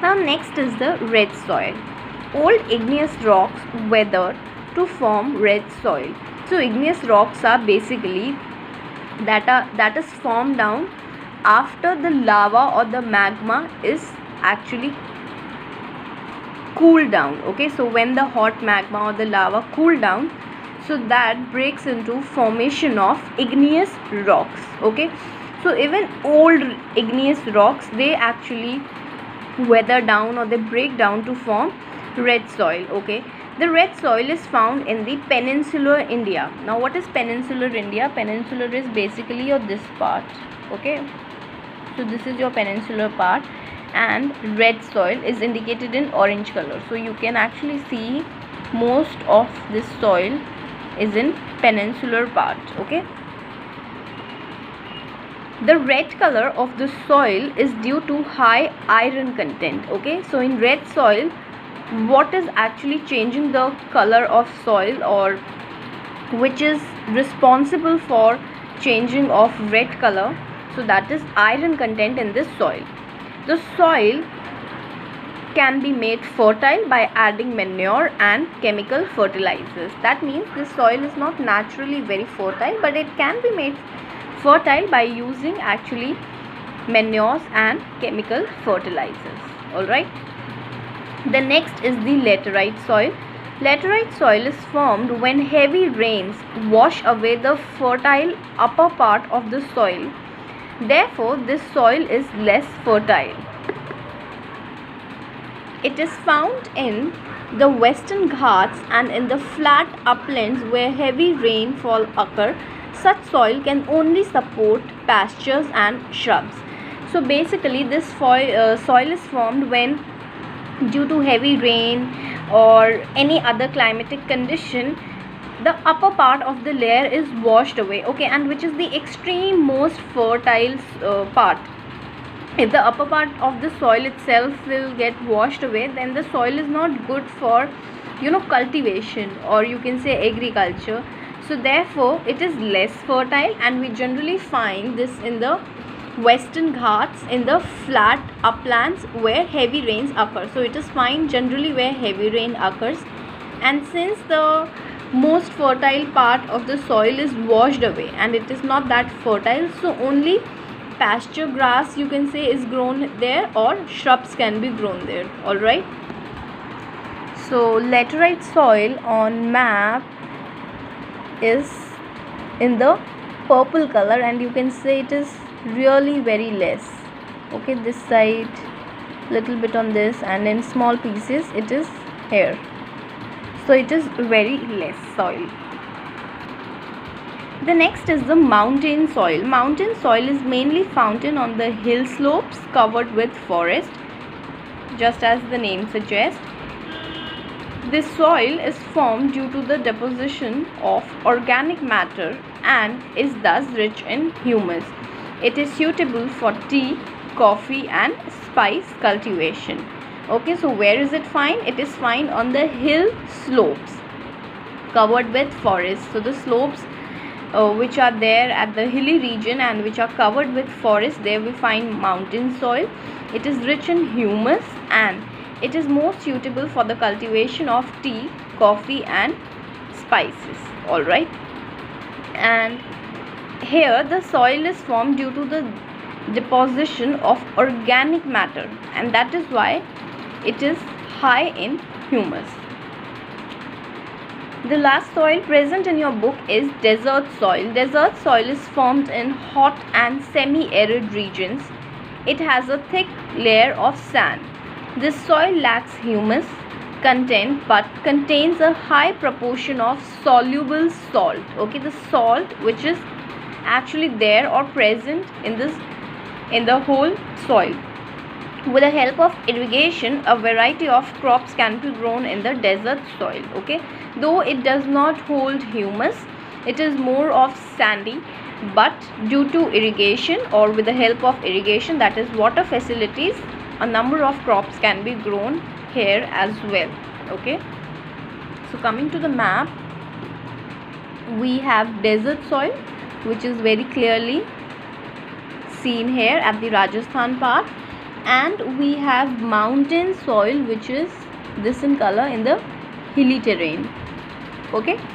Now next is the red soil. Old igneous rocks weathered to form red soil. So igneous rocks are basically that is formed down after the lava or the magma is actually cooled down. Okay, so when the hot magma or the lava cool down, so that breaks into formation of igneous rocks. Okay, so even old igneous rocks, they actually weather down or they break down to form red soil. Okay, the red soil is found in the peninsular India. Now what is peninsular India? Peninsular is basically your this part. Okay, so this is your peninsular part, and red soil is indicated in orange color. So you can actually see most of this soil is in peninsular part. Okay, the red color of the soil is due to high iron content. Okay, so in red soil, what is actually changing the color of soil, or which is responsible for changing of red color? So that is iron content in this soil. The soil can be made fertile by adding manure and chemical fertilizers. That means this soil is not naturally very fertile, but it can be made fertile by using actually manures and chemical fertilizers. Alright. The next is the laterite soil. Laterite soil is formed when heavy rains wash away the fertile upper part of the soil. Therefore, this soil is less fertile. It is found in the Western Ghats and in the flat uplands where heavy rainfall occur. Such soil can only support pastures and shrubs. So basically this soil is formed when, due to heavy rain or any other climatic condition, the upper part of the layer is washed away. Okay, and which is the extreme most fertile part. If the upper part of the soil itself will get washed away, then the soil is not good for cultivation, or you can say agriculture. So therefore it is less fertile, and we generally find this in the Western Ghats, in the flat uplands where heavy rains occur. So it is found generally where heavy rain occurs, and since the most fertile part of the soil is washed away and it is not that fertile, so only pasture grass, you can say, is grown there, or shrubs can be grown there. Alright, so laterite soil on map is in the purple color, and you can say it is really very less. Okay, this side little bit on this, and in small pieces it is here. So it is very less soil. The next is the mountain soil. Mountain soil is mainly found on the hill slopes covered with forest, just as the name suggests. This soil is formed due to the deposition of organic matter and is thus rich in humus. It is suitable for tea, coffee and spice cultivation. Okay, so where is it found? It is found on the hill slopes covered with forest. So the slopes which are there at the hilly region and which are covered with forest, there we find mountain soil. It is rich in humus and it is more suitable for the cultivation of tea, coffee and spices. Alright, and here the soil is formed due to the deposition of organic matter, and that is why it is high in humus. The last soil present in your book is desert soil. Desert soil is formed in hot and semi-arid regions. It has a thick layer of sand. This soil lacks humus content but contains a high proportion of soluble salt. Okay, the salt which is actually there or present in the whole soil. With the help of irrigation, a variety of crops can be grown in the desert soil. Okay, though it does not hold humus, it is more of sandy, but due to irrigation or with the help of irrigation, that is water facilities, a number of crops can be grown here as well. Okay, so coming to the map, we have desert soil which is very clearly seen here at the Rajasthan part. and we have mountain soil, which is this in color in the hilly terrain. Okay,